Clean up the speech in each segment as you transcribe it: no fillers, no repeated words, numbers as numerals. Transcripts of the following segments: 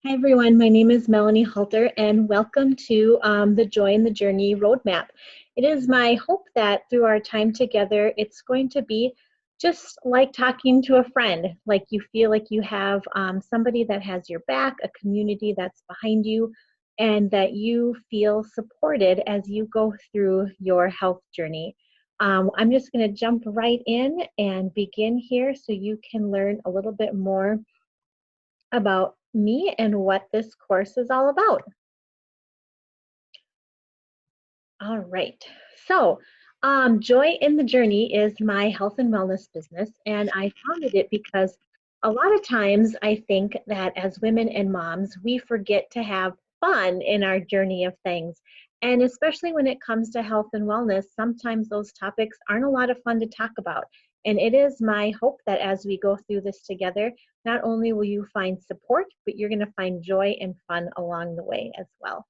Hi everyone, my name is Melanie Halter and welcome to the Joy in the Journey Roadmap. It is my hope that through our time together, it's going to be just like talking to a friend, like you feel like you have somebody that has your back, a community that's behind you, and that you feel supported as you go through your health journey. I'm just going to jump right in and begin here so you can learn a little bit more about me and what this course is all about. All right. So, Joy in the Journey is my health and wellness business, and I founded it because a lot of times I think that as women and moms, we forget to have fun in our journey of things. And especially when it comes to health and wellness, sometimes those topics aren't a lot of fun to talk about. And it is my hope that as we go through this together, not only will you find support, but you're going to find joy and fun along the way as well.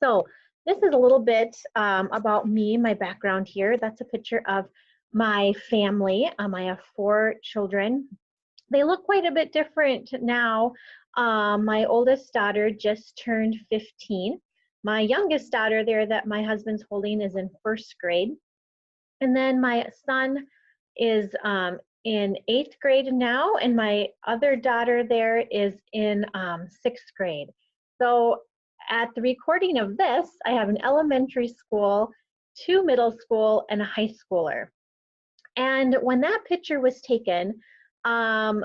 So this is a little bit about me, my background here. That's a picture of my family. I have 4 children. They look quite a bit different now. My oldest daughter just turned 15. My youngest daughter there that my husband's holding is in 1st grade. And then my son is in 8th grade now, and my other daughter there is in 6th grade. So at the recording of this, I have an elementary school, 2 middle school, and a high schooler. And when that picture was taken, I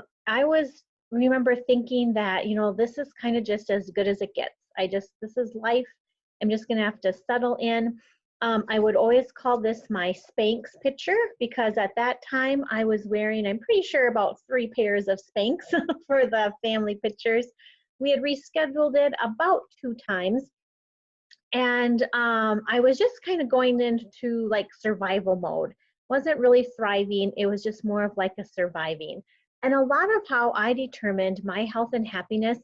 remember thinking that, this is kind of just as good as it gets. This is life. I'm just gonna have to settle in. I would always call this my Spanx picture because at that time I was wearing, I'm pretty sure about 3 pairs of Spanx for the family pictures. We had rescheduled it about 2 times. And I was just kind of going into like survival mode. Wasn't really thriving. It was just more of like a surviving. And a lot of how I determined my health and happiness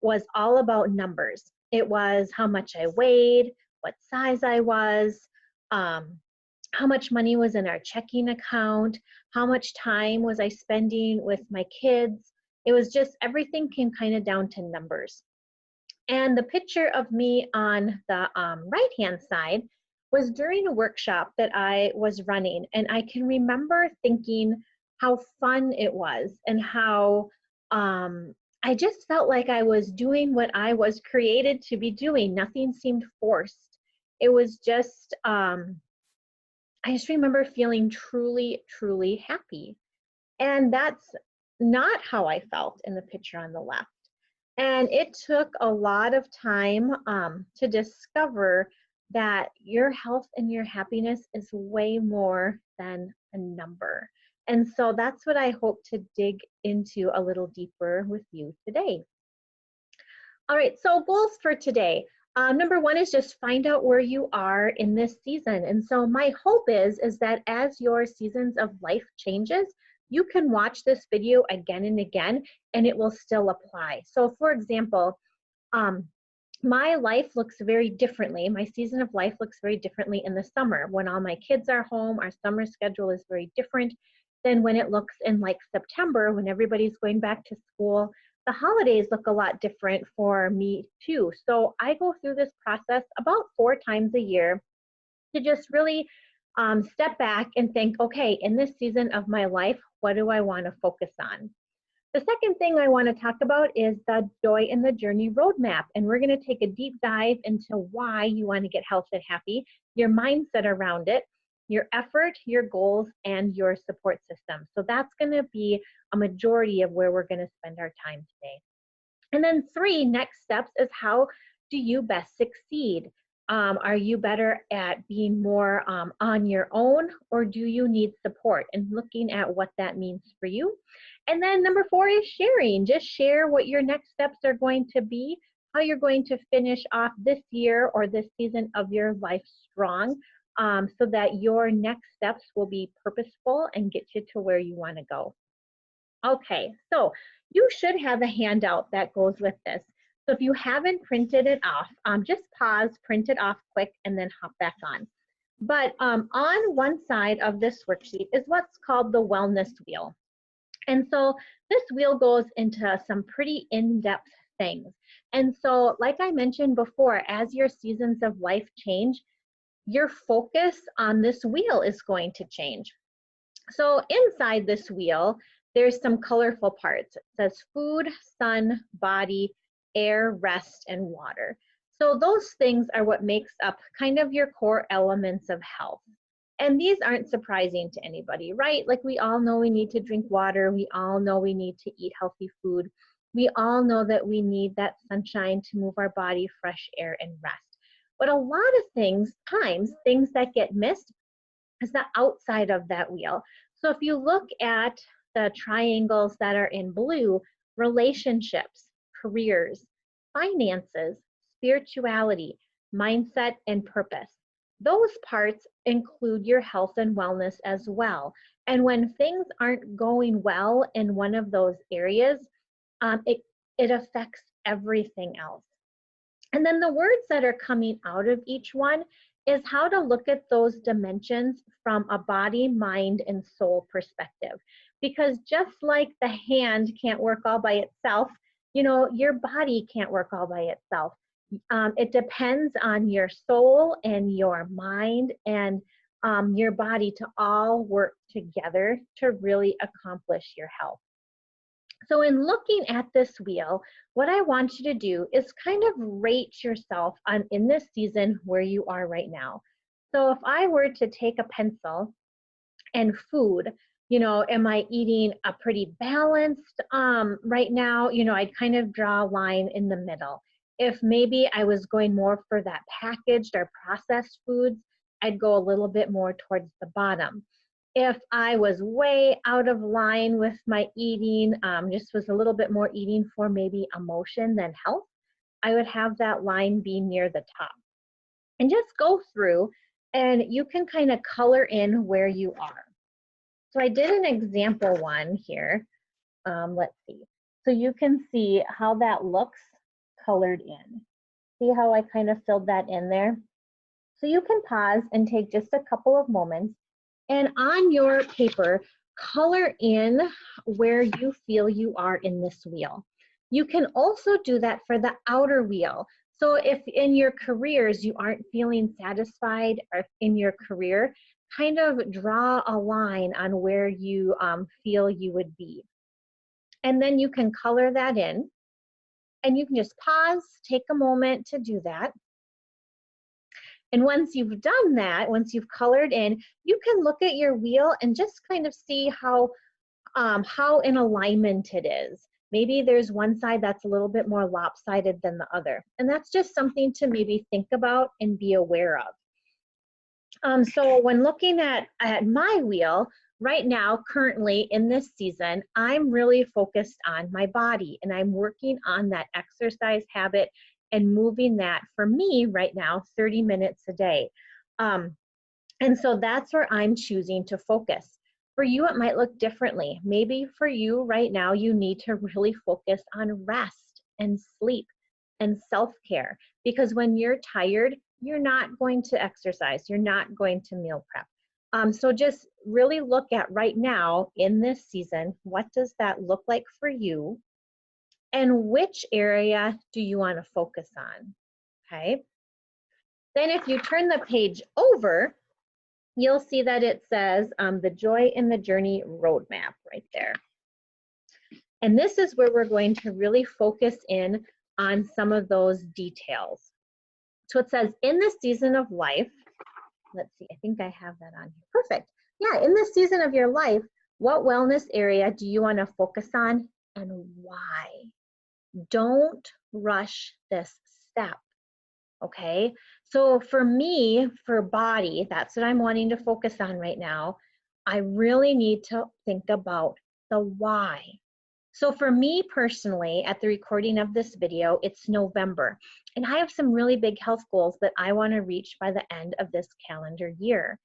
was all about numbers. It was how much I weighed, what size I was, how much money was in our checking account, how much time was I spending with my kids. It was just everything came kind of down to numbers. And the picture of me on the right-hand side was during a workshop that I was running. And I can remember thinking how fun it was and how I just felt like I was doing what I was created to be doing. Nothing seemed forced. It was just, I just remember feeling truly, truly happy. And that's not how I felt in the picture on the left. And it took a lot of time to discover that your health and your happiness is way more than a number. And so that's what I hope to dig into a little deeper with you today. All right, so goals for today. Number 1 is just find out where you are in this season. And so my hope is that as your seasons of life changes, you can watch this video again and again, and it will still apply. So for example, my life looks very differently. My season of life looks very differently in the summer. When all my kids are home, our summer schedule is very different than when it looks in like September when everybody's going back to school. The holidays look a lot different for me too. So I go through this process about 4 times a year to just really step back and think, okay, in this season of my life, what do I want to focus on? The second thing I want to talk about is the Joy in the Journey roadmap. And we're going to take a deep dive into why you want to get healthy and happy, your mindset around it, your effort, your goals, and your support system. So that's going to be a majority of where we're going to spend our time today. And then 3 next steps is how do you best succeed? Are you better at being more on your own, or do you need support? And looking at what that means for you. And then number 4 is sharing. Just share what your next steps are going to be, how you're going to finish off this year or this season of your life strong, so that your next steps will be purposeful and get you to where you want to go. Okay, so you should have a handout that goes with this. So if you haven't printed it off, just pause, print it off quick, and then hop back on. But on one side of this worksheet is what's called the wellness wheel. And so this wheel goes into some pretty in-depth things. And so, like I mentioned before, as your seasons of life change, your focus on this wheel is going to change. So inside this wheel, there's some colorful parts. It says food, sun, body, air, rest, and water. So those things are what makes up kind of your core elements of health. And these aren't surprising to anybody, right? Like we all know we need to drink water. We all know we need to eat healthy food. We all know that we need that sunshine to move our body, fresh air, and rest. But a lot of things that get missed is the outside of that wheel. So if you look at the triangles that are in blue, relationships, careers, finances, spirituality, mindset, and purpose. Those parts include your health and wellness as well. And when things aren't going well in one of those areas, it affects everything else. And then the words that are coming out of each one is how to look at those dimensions from a body, mind, and soul perspective. Because just like the hand can't work all by itself, your body can't work all by itself. It depends on your soul and your mind and your body to all work together to really accomplish your health. So in looking at this wheel, what I want you to do is kind of rate yourself in this season where you are right now. So if I were to take a pencil and food, am I eating a pretty balanced right now? I'd kind of draw a line in the middle. If maybe I was going more for that packaged or processed foods, I'd go a little bit more towards the bottom. If I was way out of line with my eating, just was a little bit more eating for maybe emotion than health, I would have that line be near the top. And just go through and you can kind of color in where you are. So I did an example one here. Let's see. So you can see how that looks colored in. See how I kind of filled that in there? So you can pause and take just a couple of moments and on your paper, color in where you feel you are in this wheel. You can also do that for the outer wheel. So if in your careers you aren't feeling satisfied or in your career, kind of draw a line on where you feel you would be. And then you can color that in. And you can just pause, take a moment to do that. And once you've done that, once you've colored in, you can look at your wheel and just kind of see how in alignment it is. Maybe there's one side that's a little bit more lopsided than the other. And that's just something to maybe think about and be aware of. So when looking at my wheel, right now, currently in this season, I'm really focused on my body and I'm working on that exercise habit and moving that for me right now 30 minutes a day. And so that's where I'm choosing to focus. For you, it might look differently. Maybe for you right now, you need to really focus on rest and sleep and self-care, because when you're tired, you're not going to exercise, you're not going to meal prep. So just really look at right now in this season, what does that look like for you? And which area do you want to focus on? Okay. Then if you turn the page over, you'll see that it says the Joy in the Journey roadmap right there. And this is where we're going to really focus in on some of those details. So it says, in this season of life, let's see, I think I have that on here. Perfect. Yeah, in this season of your life, what wellness area do you want to focus on and why? Don't rush this step, okay? So for me, for body, that's what I'm wanting to focus on right now. I really need to think about the why. So for me personally, at the recording of this video, it's November, and I have some really big health goals that I want to reach by the end of this calendar year.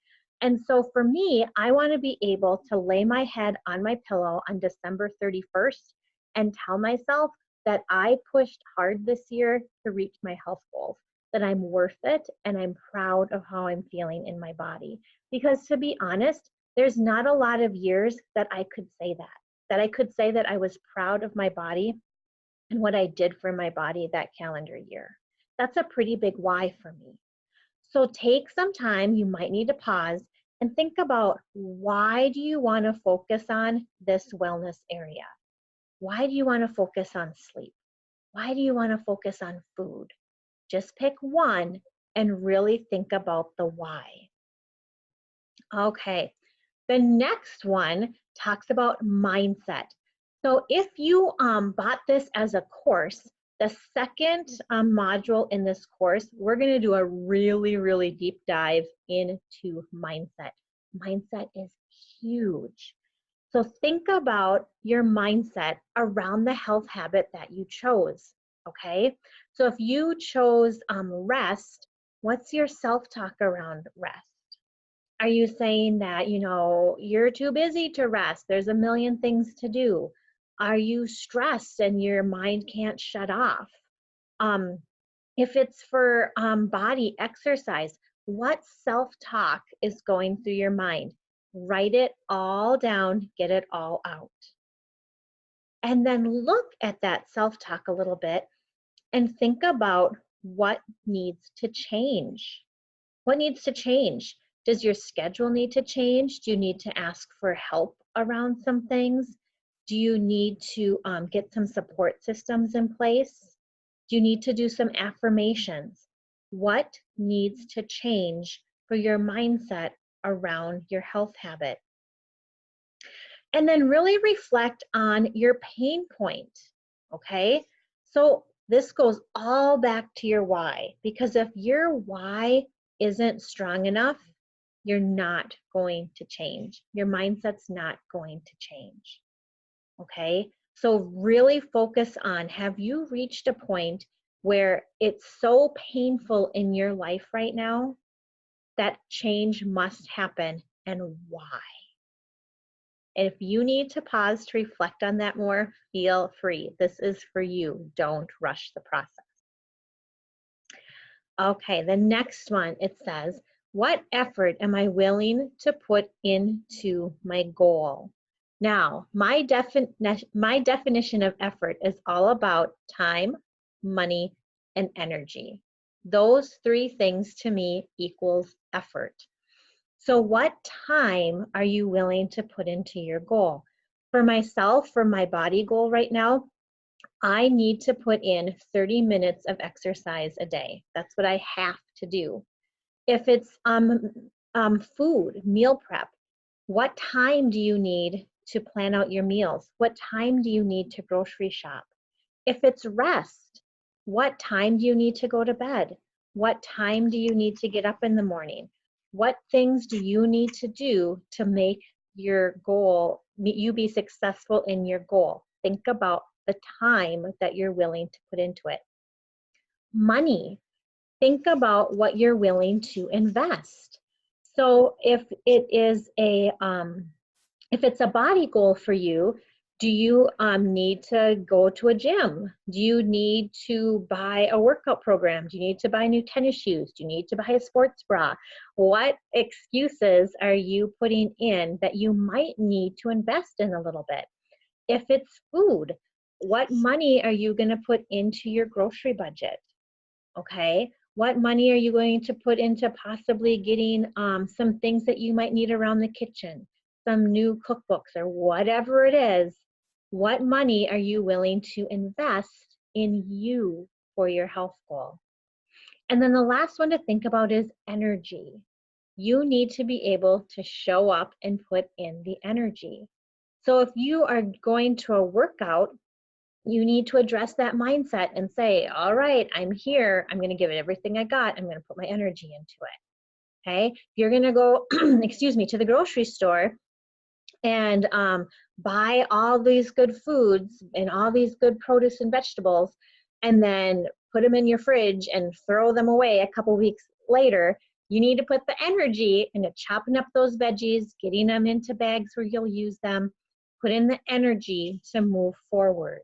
And so for me, I want to be able to lay my head on my pillow on December 31st and tell myself that I pushed hard this year to reach my health goals, that I'm worth it, and I'm proud of how I'm feeling in my body. Because to be honest, there's not a lot of years that I could say that I could say that I was proud of my body and what I did for my body that calendar year. That's a pretty big why for me. So take some time, you might need to pause and think about, why do you want to focus on this wellness area? Why do you want to focus on sleep? Why do you want to focus on food? Just pick one and really think about the why. Okay, the next one talks about mindset. So if you bought this as a course, the second module in this course, we're going to do a really, really deep dive into mindset. Mindset is huge. So think about your mindset around the health habit that you chose, okay? So if you chose rest, what's your self-talk around rest? Are you saying that, you're too busy to rest? There's a million things to do. Are you stressed and your mind can't shut off? Um, if it's for body exercise, what self-talk is going through your mind? Write it all down, get it all out. And then look at that self-talk a little bit and think about what needs to change. What needs to change? Does your schedule need to change? Do you need to ask for help around some things? Do you need to get some support systems in place? Do you need to do some affirmations? What needs to change for your mindset around your health habit? And then really reflect on your pain point, okay? So this goes all back to your why, because if your why isn't strong enough, you're not going to change. Your mindset's not going to change, okay? So really focus on, have you reached a point where it's so painful in your life right now that change must happen, and why? If you need to pause to reflect on that more, feel free. This is for you. Don't rush the process. Okay, the next one, it says, what effort am I willing to put into my goal? Now, my definition of effort is all about time, money, and energy. Those three things to me equals effort. So what time are you willing to put into your goal? For myself, for my body goal right now, I need to put in 30 minutes of exercise a day. That's what I have to do. If it's food, meal prep, what time do you need to plan out your meals? What time do you need to grocery shop? If it's rest, what time do you need to go to bed? What time do you need to get up in the morning? What things do you need to do to make your goal, you be successful in your goal? Think about the time that you're willing to put into it. Money, think about what you're willing to invest. So if it is if it's a body goal for you, do you need to go to a gym? Do you need to buy a workout program? Do you need to buy new tennis shoes? Do you need to buy a sports bra? What excuses are you putting in that you might need to invest in a little bit? If it's food, what money are you going to put into your grocery budget? Okay, what money are you going to put into possibly getting some things that you might need around the kitchen, some new cookbooks or whatever it is? What money are you willing to invest in you for your health goal? And then the last one to think about is energy. You need to be able to show up and put in the energy. So if you are going to a workout, you need to address that mindset and say, all right, I'm here. I'm going to give it everything I got. I'm going to put my energy into it. Okay. If you're going to go, excuse me, to the grocery store and buy all these good foods and all these good produce and vegetables, and then put them in your fridge and throw them away a couple weeks later, you need to put the energy into chopping up those veggies, getting them into bags where you'll use them, put in the energy to move forward.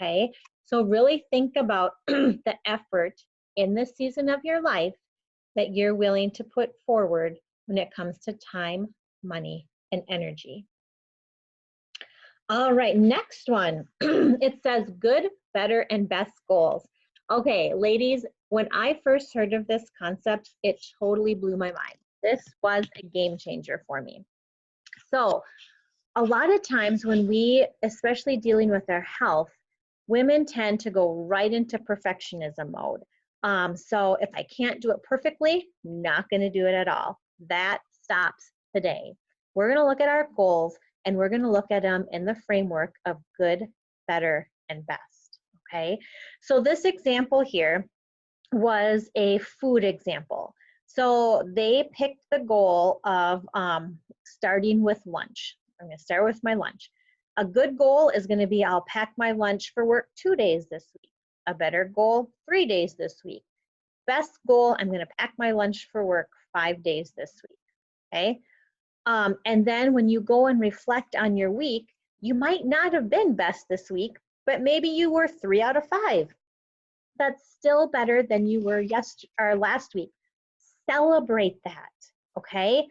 Okay, so really think about the effort in this season of your life that you're willing to put forward when it comes to time, money, and energy. All right, next one. It says good, better, and best goals. Okay, ladies, when I first heard of this concept, it totally blew my mind. This was a game changer for me. So, a lot of times when we, especially dealing with our health, women tend to go right into perfectionism mode. So if I can't do it perfectly, not going to do it at all. That stops today. We're going to look at our goals and we're going to look at them in the framework of good, better, and best. Okay. So this example here was a food example. So they picked the goal of starting with lunch. I'm going to start with my lunch. A good goal is going to be I'll pack my lunch for work 2 days this week. A better goal, 3 days this week. Best goal, I'm going to pack my lunch for work 5 days this week. Okay. And then when you go and reflect on your week, you might not have been best this week, but maybe you were 3 out of 5. That's still better than you were last week. Celebrate that, okay?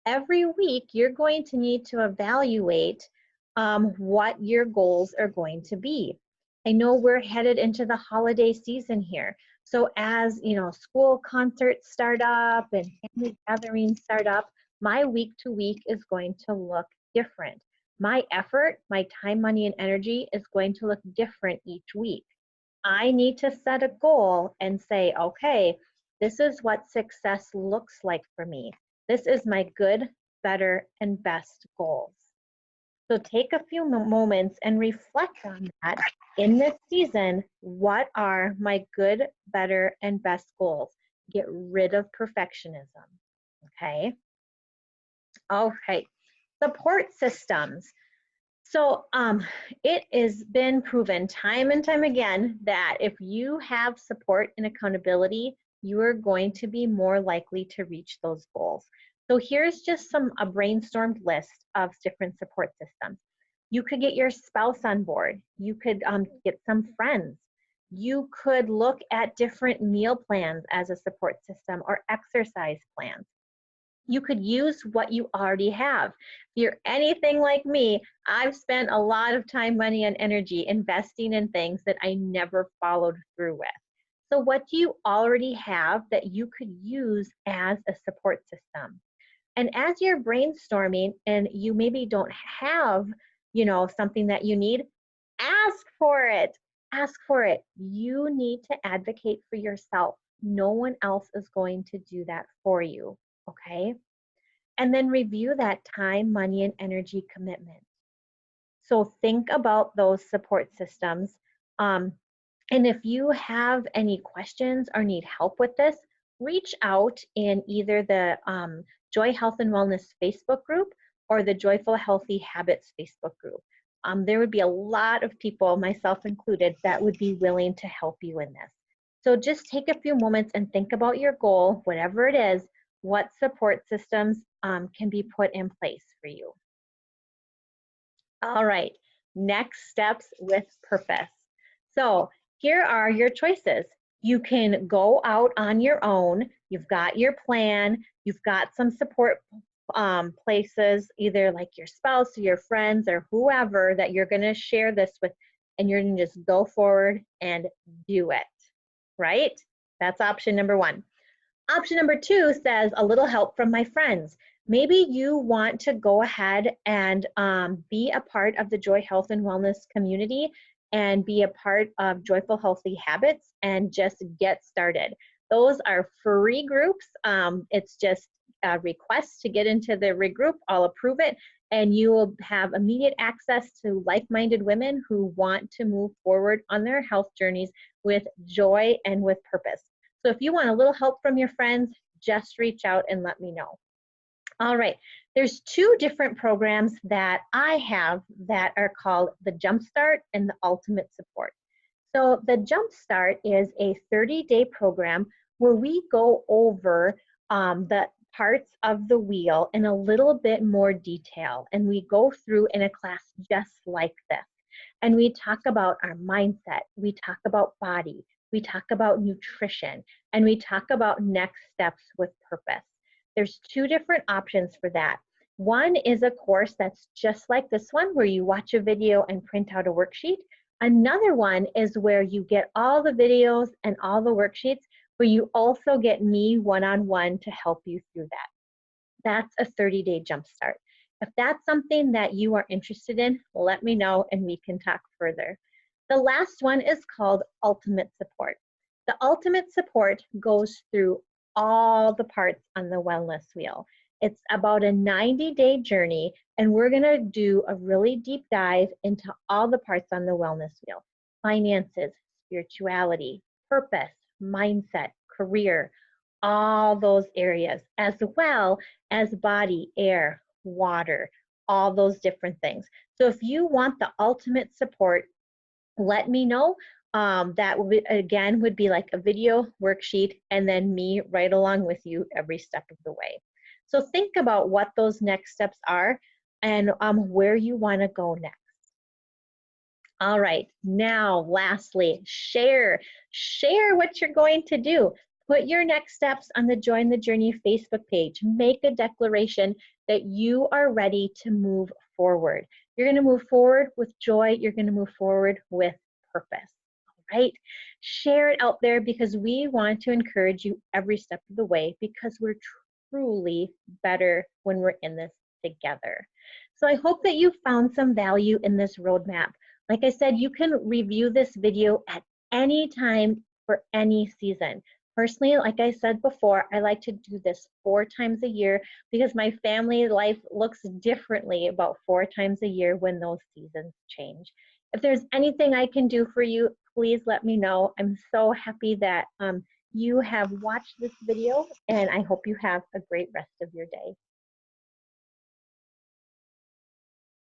Every week, you're going to need to evaluate what your goals are going to be. I know we're headed into the holiday season here. So as school concerts start up and family gatherings start up, my week to week is going to look different. My effort, my time, money, and energy is going to look different each week. I need to set a goal and say, okay, this is what success looks like for me. This is my good, better, and best goals. So take a few moments and reflect on that. In this season, what are my good, better, and best goals? Get rid of perfectionism. Okay. Okay. Support systems. So it has been proven time and time again that if you have support and accountability, you are going to be more likely to reach those goals. So here's just a brainstormed list of different support systems. You could get your spouse on board. You could get some friends. You could look at different meal plans as a support system or exercise plans. You could use what you already have. If you're anything like me, I've spent a lot of time, money, and energy investing in things that I never followed through with. So what do you already have that you could use as a support system? And as you're brainstorming and you maybe don't have, something that you need, ask for it. Ask for it. You need to advocate for yourself. No one else is going to do that for you, okay? And then review that time, money, and energy commitment. So think about those support systems. And if you have any questions or need help with this, reach out in either the Joy Health and Wellness Facebook group or the Joyful Healthy Habits Facebook group. There would be a lot of people, myself included, that would be willing to help you in this. So just take a few moments and think about your goal, whatever it is, what support systems can be put in place for you. All right, next steps with purpose. So here are your choices. You can go out on your own. You've got your plan. You've got some support places, either like your spouse or your friends or whoever that you're going to share this with, and you're going to just go forward and do it, right? That's option number one. Option number two says a little help from my friends. Maybe you want to go ahead and be a part of the Joy Health and Wellness community and be a part of Joyful Healthy Habits and just get started. Those are free groups. It's just a request to get into the regroup. I'll approve it, and you will have immediate access to like-minded women who want to move forward on their health journeys with joy and with purpose. So if you want a little help from your friends, just reach out and let me know. All right, there's two different programs that I have that are called the Jumpstart and the Ultimate Support. So the Jumpstart is a 30-day program where we go over the parts of the wheel in a little bit more detail, and we go through in a class just like this. And we talk about our mindset, we talk about body, we talk about nutrition, and we talk about next steps with purpose. There's two different options for that. One is a course that's just like this one, where you watch a video and print out a worksheet. Another one is where you get all the videos and all the worksheets, but you also get me one-on-one to help you through that. That's a 30-day jumpstart. If that's something that you are interested in, let me know and we can talk further. The last one is called Ultimate Support. The Ultimate Support goes through all the parts on the wellness wheel. It's about a 90-day journey, and we're going to do a really deep dive into all the parts on the wellness wheel: finances, spirituality, purpose, mindset, career, all those areas, as well as body, air, water, all those different things. So if you want the ultimate support, let me know. That would, again, would be like a video worksheet and then me right along with you every step of the way. So think about what those next steps are and where you want to go next. All right, now lastly, share what you're going to do. Put your next steps on the Join the Journey Facebook page. Make a declaration that you are ready to move forward. You're going to move forward with joy. You're going to move forward with purpose. All right, share it out there, because we want to encourage you every step of the way, because we're truly better when we're in this together. So I hope that you found some value in this roadmap. Like I said, you can review this video at any time for any season. Personally, like I said before, I like to do this 4 times a year, because my family life looks differently about 4 times a year when those seasons change. If there's anything I can do for you, please let me know. I'm so happy that you have watched this video, and I hope you have a great rest of your day.